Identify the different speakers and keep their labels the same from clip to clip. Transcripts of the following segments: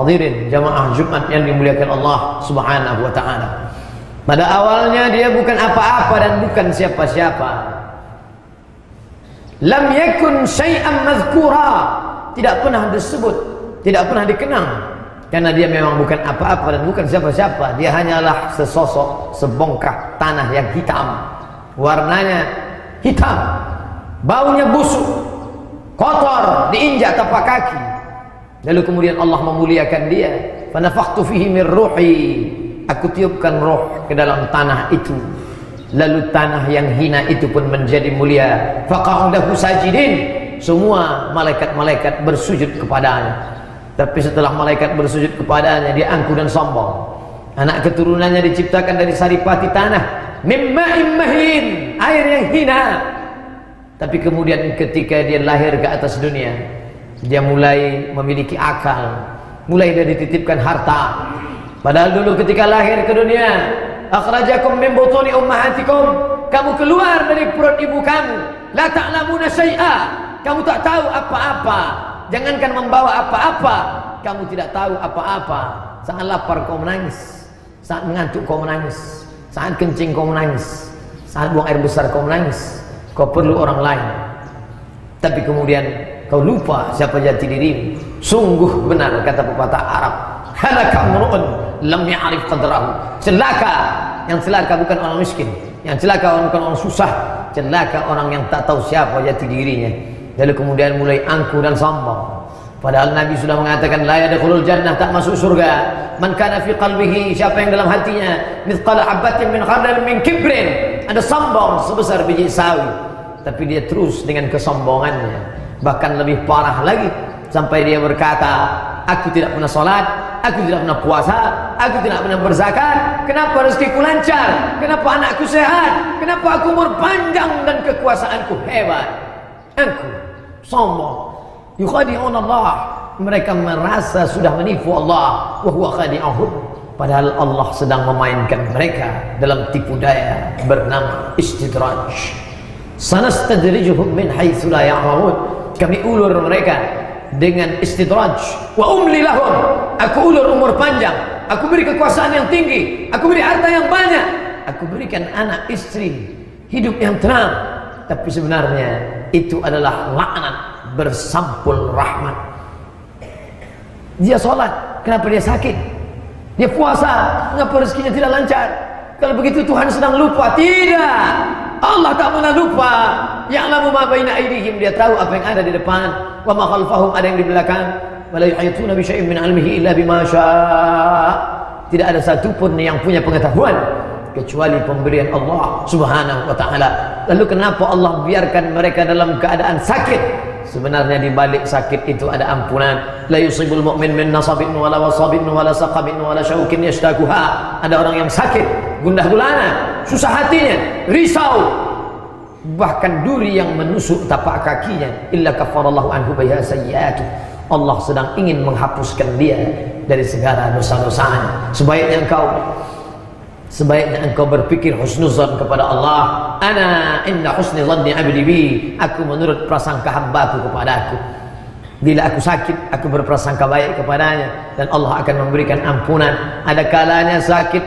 Speaker 1: hadirin jamaah Jumat yang dimuliakan Allah Subhanahu wa taala. Pada awalnya dia bukan apa-apa dan bukan siapa-siapa. Lam yakun syai'an mazkura, tidak pernah disebut, tidak pernah dikenang, karena dia memang bukan apa-apa dan bukan siapa-siapa. Dia hanyalah sesosok sebongkah tanah yang hitam, warnanya hitam, baunya busuk, kotor, diinjak tapak kaki. Lalu kemudian Allah memuliakan dia. Fa nafakhtu fihi min ruhi, aku tiupkan roh ke dalam tanah itu. Lalu tanah yang hina itu pun menjadi mulia. Faqa'udahu sajidin, semua malaikat-malaikat bersujud kepadanya. Tapi setelah malaikat bersujud kepadanya, dia angkuh dan sombong. Anak keturunannya diciptakan dari saripati tanah, mimma'im mahin, air yang hina. Tapi kemudian ketika dia lahir ke atas dunia, dia mulai memiliki akal, mulai dia dititipkan harta. Padahal dulu ketika lahir ke dunia, akhrajakum min butuni ummahatikum, kamu keluar dari perut ibu kamu, la ta'lamuna syai'a, kamu tak tahu apa-apa. Jangankan membawa apa-apa, kamu tidak tahu apa-apa. Saat lapar kau menangis, saat mengantuk kau menangis, saat kencing kau menangis, saat buang air besar kau menangis. Kau perlu orang lain, tapi kemudian kau lupa siapa jati dirimu. Sungguh benar kata pepatah Arab, halaka mru'un lam ya'rif qadrahu. Celaka, yang celaka bukan orang miskin, yang celaka orang bukan orang susah, celaka orang yang tak tahu siapa jati dirinya. Lalu kemudian mulai angkuh dan sombong. Padahal Nabi sudah mengatakan la yadkhulul jannah, tak masuk surga, man kana fi qalbihi, siapa yang dalam hatinya mithqala habatin min khardal min kibrin, ada sombong sebesar biji sawi, tapi dia terus dengan kesombongannya. Bahkan lebih parah lagi, sampai dia berkata, aku tidak pernah sholat, aku tidak pernah puasa, aku tidak pernah berzakat. Kenapa rezekiku lancar? Kenapa anakku sehat? Kenapa aku umur panjang dan kekuasaanku hebat? Aku sombong. Yukhadi'un Allah, mereka merasa sudah menipu Allah, wa huwa khadi'ahum, padahal Allah sedang memainkan mereka dalam tipu daya bernama istidraj. Sanastadrijuhum min haitsu la ya'lamun, kami ulur mereka dengan istidraj. Wa umli lahum, aku ulur umur panjang, aku beri kekuasaan yang tinggi, aku beri harta yang banyak, aku berikan anak istri, hidup yang tenang. Tapi sebenarnya itu adalah laknat bersampul rahmat. Dia sholat, kenapa dia sakit? Dia puasa, kenapa rezekinya tidak lancar? Kalau begitu Tuhan sedang lupa? Tidak, Allah tak pernah lupa. Ya'lamu ma baina aydihim, dia tahu apa yang ada di depan, wa ma khalfahum, ada yang di belakang. Wa la yuhituna bi syai'in min 'ilmihi illa bima syaa. Tidak ada satupun yang punya pengetahuan kecuali pemberian Allah Subhanahu wa taala. Lalu kenapa Allah biarkan mereka dalam keadaan sakit? Sebenarnya di balik sakit itu ada ampunan. La yusibul mu'min min nasabin wala wasabin wala saqabin wala syaukin yashtakuha. Ada orang yang sakit, gundah gulana, susah hatinya, risau, bahkan duri yang menusuk tapak kakinya. Illa kafarallahu anhu biha sayyi'atu. Allah sedang ingin menghapuskan dia dari segala dosa-dosanya. Sebaiknya engkau berpikir husnuzan kepada Allah. Ana inna husni dhanni abdi bi, aku menurut prasangka hambaku kepadaku. Bila aku sakit, aku berprasangka baik kepadanya, dan Allah akan memberikan ampunan. Ada kalanya sakit,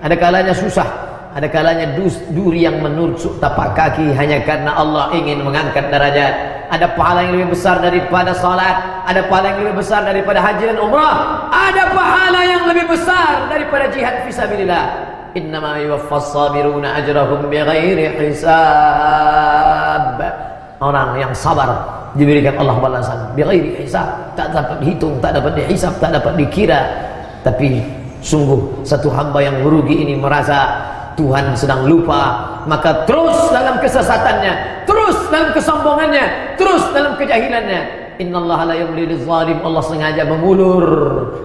Speaker 1: ada kalanya susah, ada kalanya duri yang menusuk tapak kaki hanya karena Allah ingin mengangkat derajat. Ada pahala yang lebih besar daripada salat, ada pahala yang lebih besar daripada haji dan umrah, ada pahala yang lebih besar daripada jihad fisabilillah. Innama yuwaffas sabiruna ajrahum bighairi hisab. Orang yang sabar diberikan Allah balasan bighairi hisab, tak dapat dihitung, tak dapat dihisab, tak dapat dikira. Tapi sungguh satu hamba yang merugi ini merasa Tuhan sedang lupa, maka terus dalam kesesatannya, terus dalam kesombongannya, terus dalam kejahilannya. Innallaha la yumli lizalim, Allah sengaja mengulur,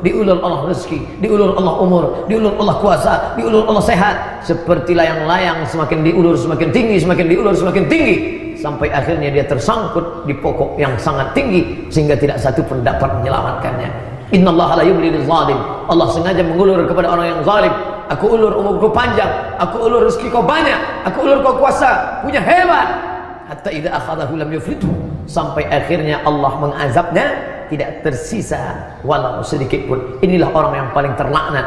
Speaker 1: diulur Allah rezeki, diulur Allah umur, diulur Allah kuasa, diulur Allah sehat. Seperti layang-layang, semakin diulur semakin tinggi, semakin diulur semakin tinggi, sampai akhirnya dia tersangkut di pokok yang sangat tinggi sehingga tidak satu pun dapat menyelamatkannya. Innallaha la yumli lizalim, Allah sengaja mengulur kepada orang yang zalim. Aku ulur umurku panjang, aku ulur rezeki kau banyak, aku ulur kau kuasa, punya hebat. Hatta idza akhadahu lam yuflithu, sampai akhirnya Allah mengazabnya tidak tersisa walau sedikit pun. Inilah orang yang paling terlaknat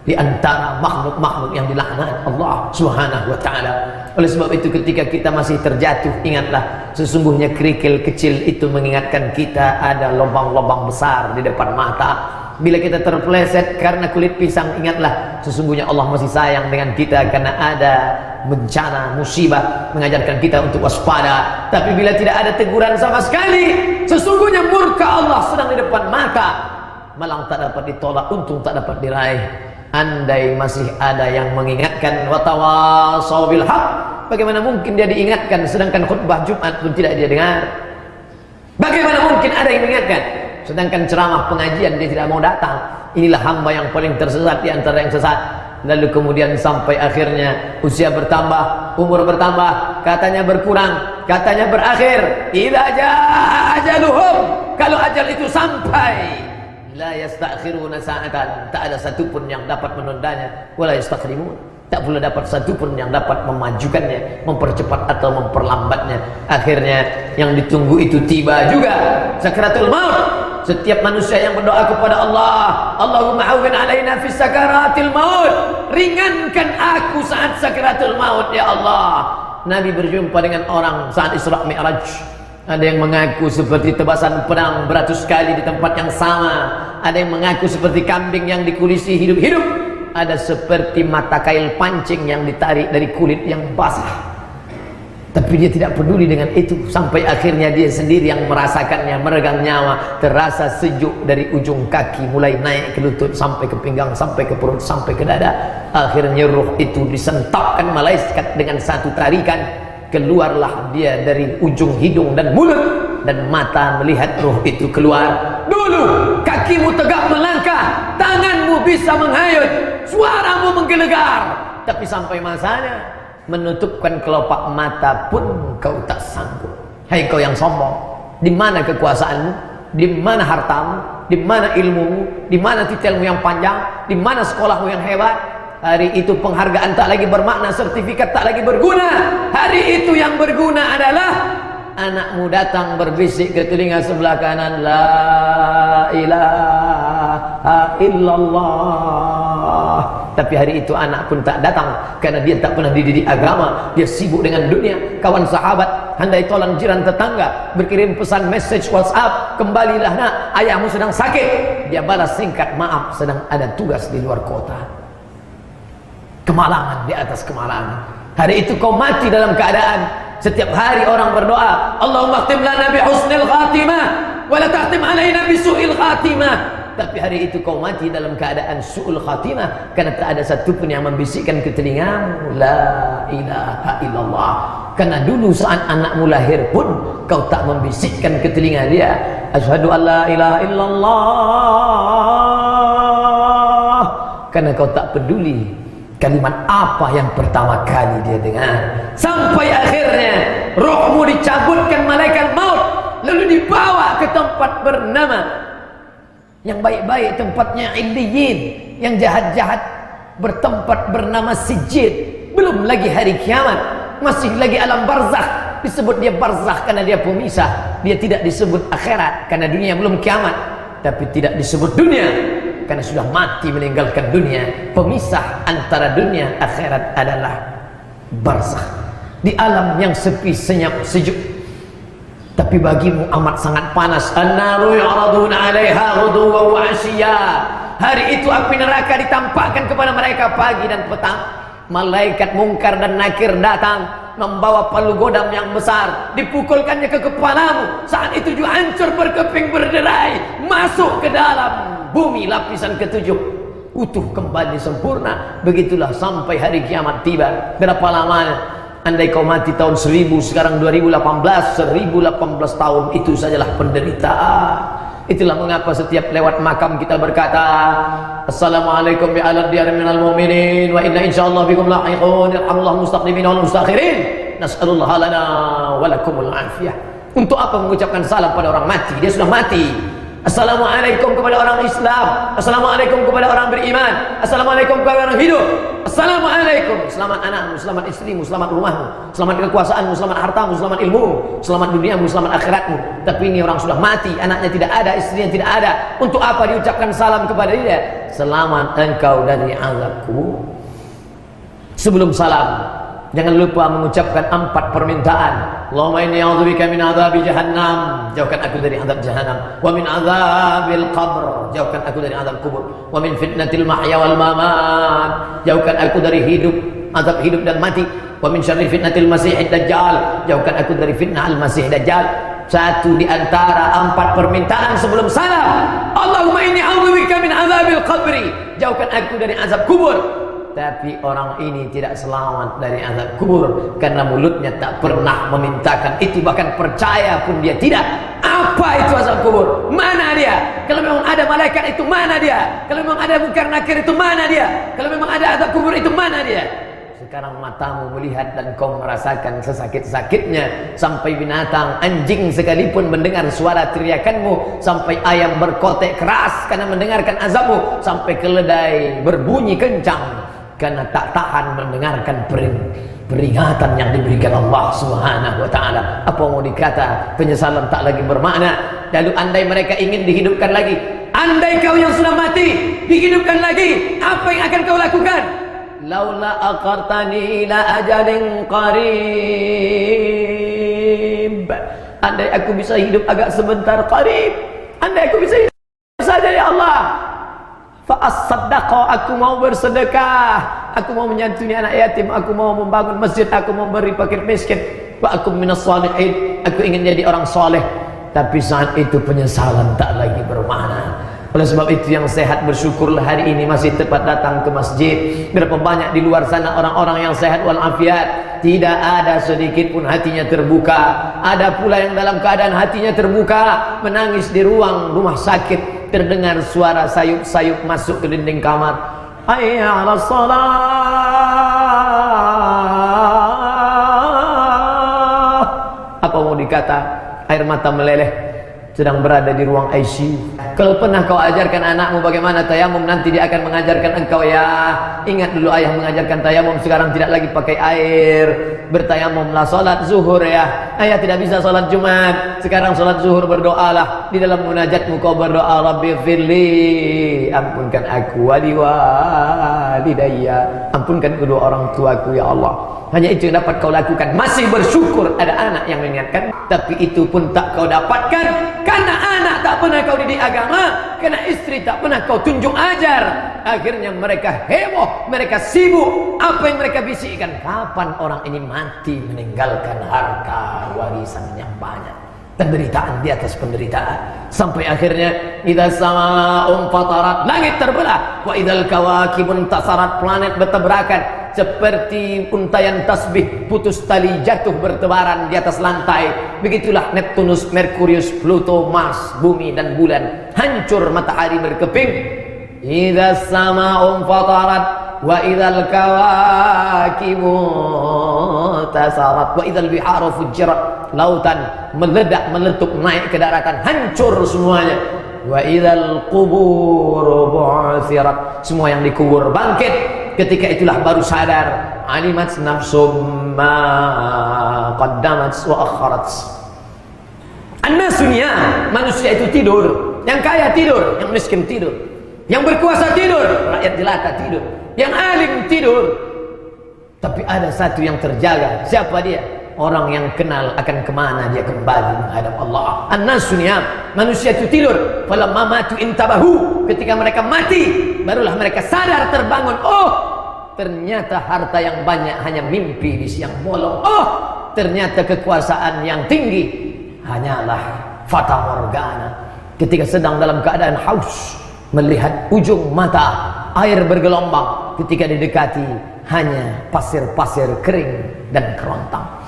Speaker 1: di antara makhluk-makhluk yang dilaknat Allah Subhanahu wa taala. Oleh sebab itu ketika kita masih terjatuh, ingatlah sesungguhnya kerikil kecil itu mengingatkan kita ada lubang-lubang besar di depan mata. Bila kita terpeleset karena kulit pisang, ingatlah sesungguhnya Allah masih sayang dengan kita karena ada bencana, musibah mengajarkan kita untuk waspada. Tapi bila tidak ada teguran sama sekali, sesungguhnya murka Allah sedang di depan mata. Malang tak dapat ditolak, untung tak dapat diraih. Andai masih ada yang mengingatkan watawasau bil haq, bagaimana mungkin dia diingatkan sedangkan khutbah Jumat pun tidak dia dengar? Bagaimana mungkin ada yang mengingatkan sedangkan ceramah pengajian dia tidak mau datang? Inilah hamba yang paling tersesat di antara yang sesat. Lalu kemudian sampai akhirnya usia bertambah, umur bertambah, katanya berkurang, katanya berakhir. Idza jaa ajaluhum, kalau ajal itu sampai, la yastakhiruna sa'atan, tak ada satupun yang dapat menundanya, wala yastakhrimun, tak pula dapat satupun yang dapat memajukannya, mempercepat atau memperlambatnya. Akhirnya yang ditunggu itu tiba juga, sakratul maut. Setiap manusia yang berdoa kepada Allah, Allahumma awwin alaina fis sakaratil maut, ringankan aku saat sakratul maut ya Allah. Nabi berjumpa dengan orang saat Isra Mi'raj. Ada yang mengaku seperti tebasan pedang beratus kali di tempat yang sama. Ada yang mengaku seperti kambing yang dikulisi hidup-hidup. Ada seperti mata kail pancing yang ditarik dari kulit yang basah. Tapi dia tidak peduli dengan itu. Sampai akhirnya dia sendiri yang merasakannya, meregang nyawa. Terasa sejuk dari ujung kaki, mulai naik ke lutut, sampai ke pinggang, sampai ke perut, sampai ke dada. Akhirnya ruh itu disentapkan malaikat dengan satu tarikan. Keluarlah dia dari ujung hidung dan mulut, dan mata melihat ruh itu keluar. Dulu kakimu tegak melangkah, tanganmu bisa menghayut, suaramu menggelegar. Tapi sampai masanya menutupkan kelopak mata pun kau tak sanggup. Hai kau yang sombong, di mana kekuasaanmu? Di mana hartamu? Di mana ilmumu? Di mana titelmu yang panjang? Di mana sekolahmu yang hebat? Hari itu penghargaan tak lagi bermakna, sertifikat tak lagi berguna. Hari itu yang berguna adalah anakmu datang berbisik ke telinga sebelah kanan, la ilaha illallah. Tapi hari itu anak pun tak datang karena dia tak pernah dididik agama. Dia sibuk dengan dunia. Kawan sahabat, handai tolong jiran tetangga, berkirim pesan message WhatsApp, kembalilah nak, ayahmu sedang sakit. Dia balas singkat, maaf sedang ada tugas di luar kota. Kemalangan di atas kemalangan. Hari itu kau mati dalam keadaan setiap hari orang berdoa, Allahumma khtim lana bi husnil khatimah wa la tahtim alaina bi su'il khatimah. Tapi hari itu kau mati dalam keadaan su'ul khatimah karena tak ada satupun yang membisikkan ke telingamu la ilaha illallah. Karena dulu saat anakmu lahir pun kau tak membisikkan ke telinga dia, asyhadu an la ilaha illallah, karena kau tak peduli kalimat apa yang pertama kali dia dengar. Sampai akhirnya rohmu dicabutkan malaikat maut, lalu dibawa ke tempat bernama, yang baik-baik tempatnya Illiyin, yang jahat-jahat bertempat bernama Sijjid. Belum lagi hari kiamat, masih lagi alam barzakh. Disebut dia barzakh karena dia pemisah. Dia tidak disebut akhirat karena dunia belum kiamat. Tapi tidak disebut dunia karena sudah mati meninggalkan dunia. Pemisah antara dunia akhirat adalah barzakh, di alam yang sepi, senyap, sejuk. Tapi bagimu amat sangat panas. An-naru yu'raduna 'alaiha ghuduwwan wa 'ashiyya. Hari itu api neraka ditampakkan kepada mereka pagi dan petang. Malaikat mungkar dan nakir datang membawa palu godam yang besar, dipukulkannya ke kepalamu. Saat itu juga hancur berkeping berderai, masuk ke dalam bumi lapisan ketujuh, utuh kembali sempurna. Begitulah sampai hari kiamat tiba. Berapa lamanya? Andai kau mati tahun 1000, sekarang 2018, 1018 tahun, itu sajalah penderitaan. Itulah mengapa setiap lewat makam kita berkata, Assalamualaikum ya ala diyar minal mu'minin wa inna insyaallah bikum lahiqun, yarhamullah mustaqdimin wal mustakhirin, nas'alullah lana wa lakumul afiyah. Untuk apa mengucapkan salam pada orang mati? Dia sudah mati. Assalamualaikum kepada orang Islam, assalamualaikum kepada orang beriman, assalamualaikum kepada orang hidup, assalamualaikum, selamat anakmu, selamat istrimu, selamat rumahmu, selamat kekuasaanmu, selamat hartamu, selamat ilmumu, selamat duniamu, selamat akhiratmu. Tapi ini orang sudah mati, anaknya tidak ada, istrinya tidak ada. Untuk apa diucapkan salam kepada dia? Selamat engkau dari azab kubur. Sebelum salam, jangan lupa mengucapkan 4 permintaan. Allahumma inni a'udzubika min adzabi jahannam, jauhkan aku dari azab jahannam, wa min adzabil qabr, jauhkan aku dari azab kubur, wa min fitnatil mahya wal mamat, jauhkan aku dari azab hidup dan mati, wa min syarri fitnatil masiihid dajjal, jauhkan aku dari fitnah al-masih dajjal. Satu di antara 4 permintaan sebelum salam. Allahumma inni a'udzubika min adzabil qabri, jauhkan aku dari azab kubur. Tapi orang ini tidak selamat dari azab kubur karena mulutnya tak pernah memintakan itu, bahkan percaya pun dia tidak. Apa itu azab kubur? Mana dia? Kalau memang ada malaikat itu mana dia? Kalau memang ada munkar nakir itu mana dia? Kalau memang ada azab kubur itu mana dia? Sekarang matamu melihat dan kau merasakan sesakit-sakitnya, sampai binatang, anjing sekalipun mendengar suara teriakanmu, sampai ayam berkotek keras karena mendengarkan azabmu, sampai keledai berbunyi kencang karena tak tahan mendengarkan peringatan yang diberikan Allah Subhanahu wa taala. Apa mau dikata? Penyesalan tak lagi bermakna. Lalu andai mereka ingin dihidupkan lagi, andai kau yang sudah mati dihidupkan lagi, apa yang akan kau lakukan? Laula aqartani ila ajalin qarib, andai aku bisa hidup agak sebentar, qarib, andai aku bisa hidup saja ya Allah, fa'as-saddaqa, aku mau bersedekah, aku mau menyantuni anak yatim, aku mau membangun masjid, aku mau beri fakir miskin, wa aku minas shalihin, aku ingin jadi orang soleh. Tapi saat itu penyesalan tak lagi bermakna. Oleh sebab itu yang sehat bersyukurlah hari ini masih tepat datang ke masjid. Berapa banyak di luar sana orang-orang yang sehat walafiat, tidak ada sedikit pun hatinya terbuka. Ada pula yang dalam keadaan hatinya terbuka, menangis di ruang rumah sakit, terdengar suara sayup-sayup masuk ke dinding kamar. Hayya 'alas shalah. Apa mau dikata? Air mata meleleh, sedang berada di ruang ICU. Kalau pernah kau ajarkan anakmu bagaimana tayamum, nanti dia akan mengajarkan engkau. Ya, ingat dulu ayah mengajarkan tayamum, sekarang tidak lagi pakai air. Bertayamumlah, salat zuhur ya. Ayah tidak bisa salat Jumat, sekarang salat zuhur berdoalah. Di dalam munajatmu kau berdoa, Rabbi firli, ampunkan aku, wali walidayya, ampunkan kedua orang tuaku ya Allah. Hanya itu yang dapat kau lakukan. Masih bersyukur ada anak yang mengingatkan, tapi itu pun tak kau dapatkan karena anak tak pernah kau didik agama, karena istri tak pernah kau tunjuk ajar. Akhirnya mereka heboh, mereka sibuk. Apa yang mereka bisikkan? Kapan orang ini mati meninggalkan harta warisan yang banyak? Penderitaan di atas penderitaan, sampai akhirnya idza sama'un fatarat, langit terbelah, wa idzal kawakibun tasarat, planet bertabrakan seperti untayan tasbih, putus tali jatuh bertebaran di atas lantai. Begitulah Neptunus, Merkurius, Pluto, Mars, bumi dan bulan hancur, matahari berkeping. Idza sama'un fatarat wa idzal kawakibu tasarat wa idzal biharu fujirat, lautan meledak meletup naik ke daratan, hancur semuanya. Wa idzal qubur bu'thirat, semua yang dikubur bangkit. Ketika itulah baru sadar, alimat nafsum ma qaddamat wa akharat. An-nasunya, manusia itu tidur, yang kaya tidur, yang miskin tidur, yang berkuasa tidur, rakyat jelata tidur, yang alim tidur. Tapi ada satu yang terjaga. Siapa dia? Orang yang kenal akan kemana dia kembali menghadap Allah. An-nasunya, manusia itu tidur. Falamma matu intabahu, ketika mereka mati barulah mereka sadar, terbangun. Oh, ternyata harta yang banyak hanya mimpi di siang bolong. Oh, ternyata kekuasaan yang tinggi hanyalah fata morgana. Ketika sedang dalam keadaan haus, melihat ujung mata air bergelombang, ketika didekati hanya pasir-pasir kering dan kerontang.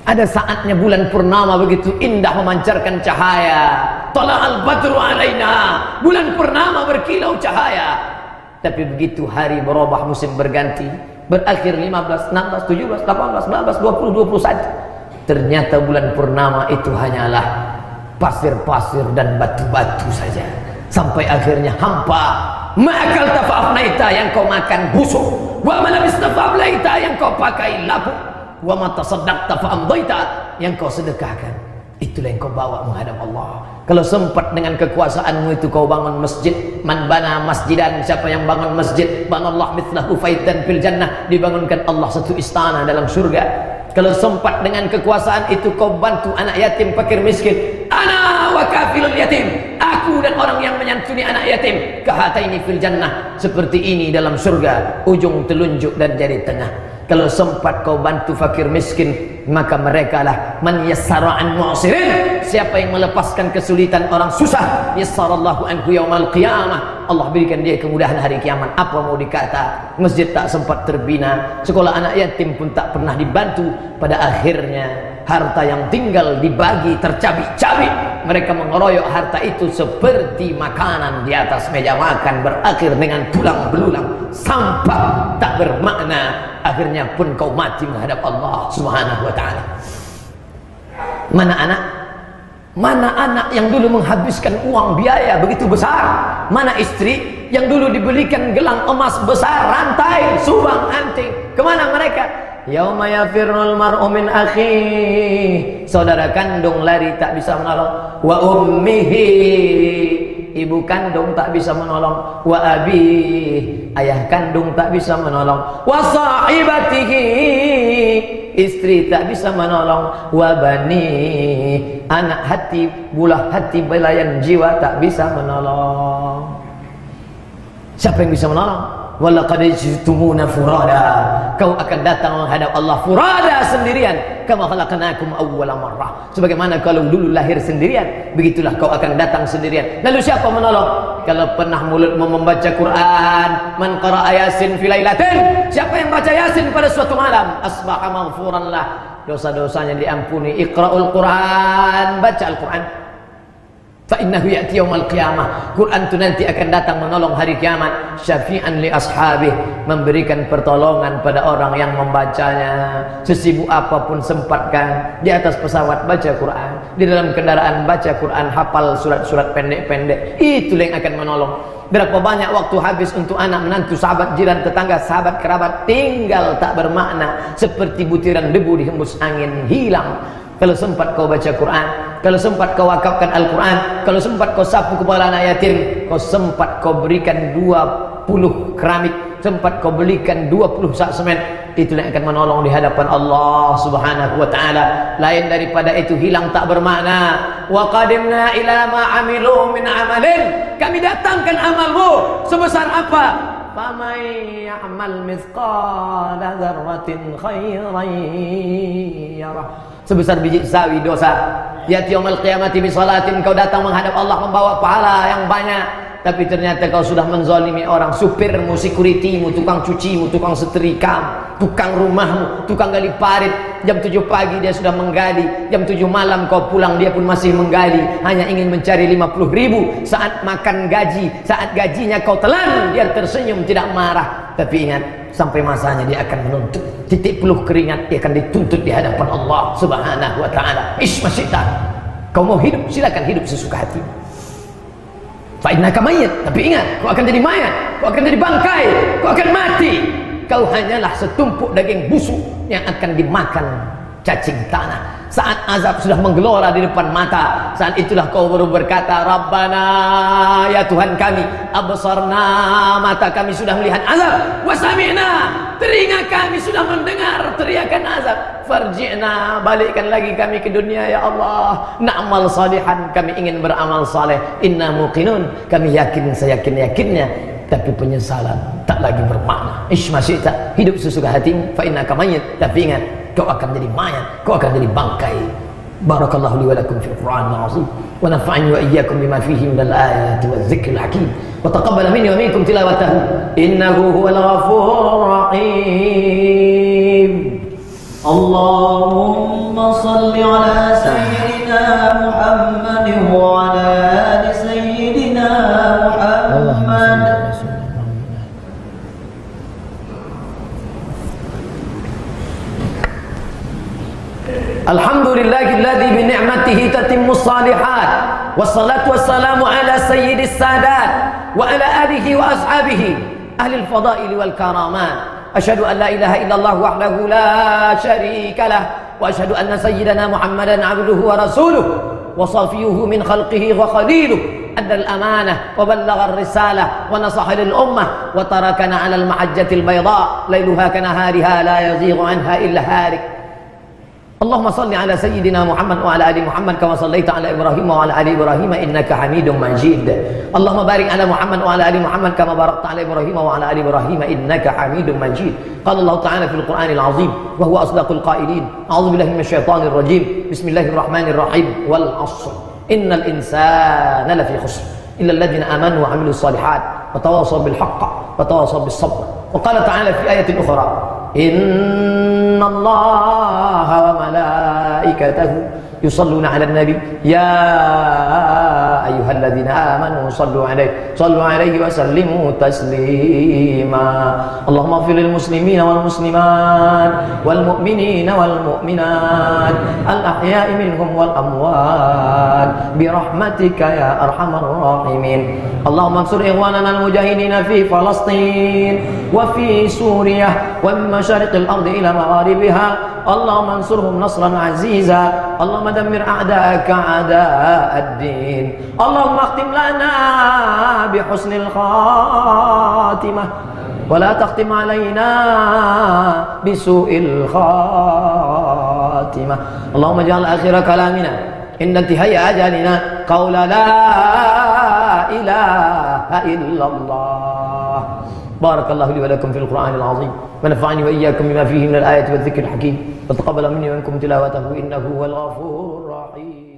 Speaker 1: Ada saatnya bulan purnama begitu indah memancarkan cahaya. Tala'al badru alaina, bulan purnama berkilau cahaya. Tapi begitu hari berubah, musim berganti, berakhir 15, 16, 17, 18, 19, 20, 21, ternyata bulan purnama itu hanyalah pasir-pasir dan batu-batu saja, sampai akhirnya hampa. Ma'akal tafa'afnaita, yang kau makan busuk, wa malabista fa'ablaita, yang kau pakai lapuk, wa matasaddaqta fa'amdaita, yang kau sedekahkan, itulah yang kau bawa menghadap Allah. Kalau sempat dengan kekuasaanmu itu kau bangun masjid, man bana masjidan, siapa yang bangun masjid, banallah mithlahu faidan fil jannah, dibangunkan Allah satu istana dalam surga. Kalau sempat dengan kekuasaan itu kau bantu anak yatim, fakir miskin, ana wa kafilul yatim, aku dan orang yang menyantuni anak yatim, kahataini fil jannah, seperti ini dalam surga, ujung telunjuk dan jari tengah. Kalau sempat kau bantu fakir miskin, maka mereka lah man yassara an mu'sirin, siapa yang melepaskan kesulitan orang susah, yassarallahu anhu yaumal qiyamah, Allah berikan dia kemudahan hari kiamat. Apa mau dikata, masjid tak sempat terbina, sekolah anak yatim pun tak pernah dibantu, pada akhirnya harta yang tinggal dibagi tercabik-cabik, mereka mengeroyok harta itu seperti makanan di atas meja makan, berakhir dengan tulang belulang, sampah tak bermakna. Akhirnya pun kau mati menghadap Allah Subhanahu wa ta'ala. Mana anak? Mana anak yang dulu menghabiskan uang biaya begitu besar? Mana istri yang dulu dibelikan gelang emas besar, rantai, subang, anting? Kemana mereka? Yauma yafirrul mar'u min akhihi, saudara kandung lari tak bisa menolong, wa ummihi, ibu kandung tak bisa menolong, wa abi, ayah kandung tak bisa menolong, wa sahibatihi, istri tak bisa menolong, wa bani, anak hati, bulah hati, belayan jiwa tak bisa menolong. Siapa yang bisa menolong? Walaqad jitumuna furada, kau akan datang menghadap Allah furada, sendirian. Kama khalaqnakum awwala marrah, sebagaimana kalau dulu lahir sendirian, begitulah kau akan datang sendirian. Lalu siapa menolong? Kalau pernah mulutmu membaca Quran, man qara'a yasin fi lailatin, siapa yang baca yasin pada suatu malam, asbaha maghfuran lah, dosa-dosanya diampuni. Iqra'ul Quran, baca Al-Quran. Fa innahu ya'ti yaumal qiyamah, Quran itu nanti akan datang menolong hari kiamat. Syafi'an li ashabih, memberikan pertolongan pada orang yang membacanya. Sesibuk apapun sempatkan, di atas pesawat baca Quran, di dalam kendaraan baca Quran, hafal surat-surat pendek-pendek, itulah yang akan menolong. Berapa banyak waktu habis untuk anak, menantu, sahabat, jiran, tetangga, sahabat, kerabat, tinggal tak bermakna, seperti butiran debu dihembus angin, hilang. Kalau sempat kau baca Quran, kalau sempat kau wakafkan Al-Quran, kalau sempat kau sapu kepala anak yatim, kau sempat kau berikan 20 keramik, sempat kau belikan 20 sak semen, itulah yang akan menolong di hadapan Allah Subhanahu wa ta'ala. Lain daripada itu hilang tak bermakna. Wa qadimna ila ma amilu min amalin, kami datangkan amalmu sebesar apa? Faman ya'mal mithqala dzarratin khairan yarah, sebesar biji sawi dosa. Ya'ti yaumil qiyamati bi salatin, kau datang menghadap Allah membawa pahala yang banyak, tapi ternyata kau sudah menzalimi orang, supirmu, securitymu, tukang cucimu, tukang setrikamu, tukang rumahmu, tukang gali parit. Jam 7 pagi dia sudah menggali, jam 7 malam kau pulang dia pun masih menggali, hanya ingin mencari 50.000. Saat makan gaji, saat gajinya kau telan, dia tersenyum tidak marah. Tapi ingat, sampai masanya dia akan menuntut, titik peluh keringat dia akan dituntut di hadapan Allah Subhanahu wa ta'ala. Ismasyita, kau mau hidup silakan hidup sesuka hati. Fa innaka mayyit, tapi ingat, kau akan jadi mayat, kau akan jadi bangkai, kau akan mati. Kau hanyalah setumpuk daging busuk yang akan dimakan cacing tanah. Saat azab sudah menggelora di depan mata, saat itulah kau baru berkata, Rabbana, ya Tuhan kami, absarna, mata kami sudah melihat azab, wasami'na, telinga kami sudah mendengar teriakan azab, farji'na, balikkan lagi kami ke dunia ya Allah, na'mal salihan, kami ingin beramal saleh, inna muqinun, kami yakin seyakin-yakinnya, tapi penyesalan tak lagi bermakna. Ismasyita, hidup sesuka hatimu, fa innaka mayyit, tapi ingat, kau akan jadi mayat, kau akan jadi bangkai. Barakallahu li wa lakum fil Qur'anil azim, wa nafa'ani wa iyyakum bima fihi minal ayati waz zikril hakim, wa taqabbal minni wa minkum tilawatahu innahu huwal ghafurur rahim. Allahumma shalli ala sayyidina Muhammadin wa ala ali sayyidina Muhammad. Alhamdulillahilladzi bi ni'mati sunnatihi tatimmus salihat. Wassalatu wassalamu ala sayyidis sadat wa ala alihi wa ashabihi ahli al-fadaili wal karamat. Asyhadu an la ilaha illallah wahdahu la syarika lah wa asyhadu anna sayyidana Muhammadan abduhu wa rasuluh wa safiyuhu min khalqihi wa khaliluh. Adda al-amanah wa ballagha ar-risalah wa nasaha lil ummah wa tarakana 'ala al-mahajjati al-bayda lailuha kanahariha la yazighu anha illa halik. Allahumma salli ala sayyidina Muhammad wa ala ali Muhammad kama sallaita ala Ibrahim wa ala ali Ibrahim innaka Hamidum Majid. Allahumma barik ala Muhammad wa ala ali Muhammad kama barakta ala Ibrahim wa ala ali Ibrahim innaka Hamidum Majid. Qala Allah Ta'ala fil Qur'anil 'azim wa huwa asdaqul qailin. A'udzu billahi minasyaitonir rajim. Bismillahirrahmanirrahim. Wal 'ashr. Innal insana lafi khusr illa alladhina amanu wa 'amilus shalihat wa tawassaw bil haqq wa tawassaw bis sabr. Wa qala ta'ala fi ayatin ukhra. Inna Allaha wa malaikatahu yusalluna 'alan nabi ya ayyuhalladzina amanu sallu 'alaihi wa sallimu taslima. Allahumma ighfir lil muslimina wal muslimat wal mu'minina wal mu'minat al ahya'i minhum wal amwat bi rahmatika ya arhamar rahimin. Allahumma ansur ikhwanana al mujahidin fi Palestin wa fi Suriah wa min masyariqil ardi ila magharibiha. Allahumma ansurhum nasran aziza. Allahumma dammir a'da'aka a'da'ad-din. Allahumma akhtim lana bi husnil khatimah wa la takhtim alaina bi su'il khatimah. Allahumma ij'al akhira kalamina inda intihai ajalina qawla la ilaha illallah. Barakallahu li wa lakum fil Qur'anil 'azim wa nafa'ani wa iyyakum bima fihi min al-ayati wadh-dhikril hakim wa taqabbala minni wa minkum tilawatahu innahu huwal ghafurur rahim.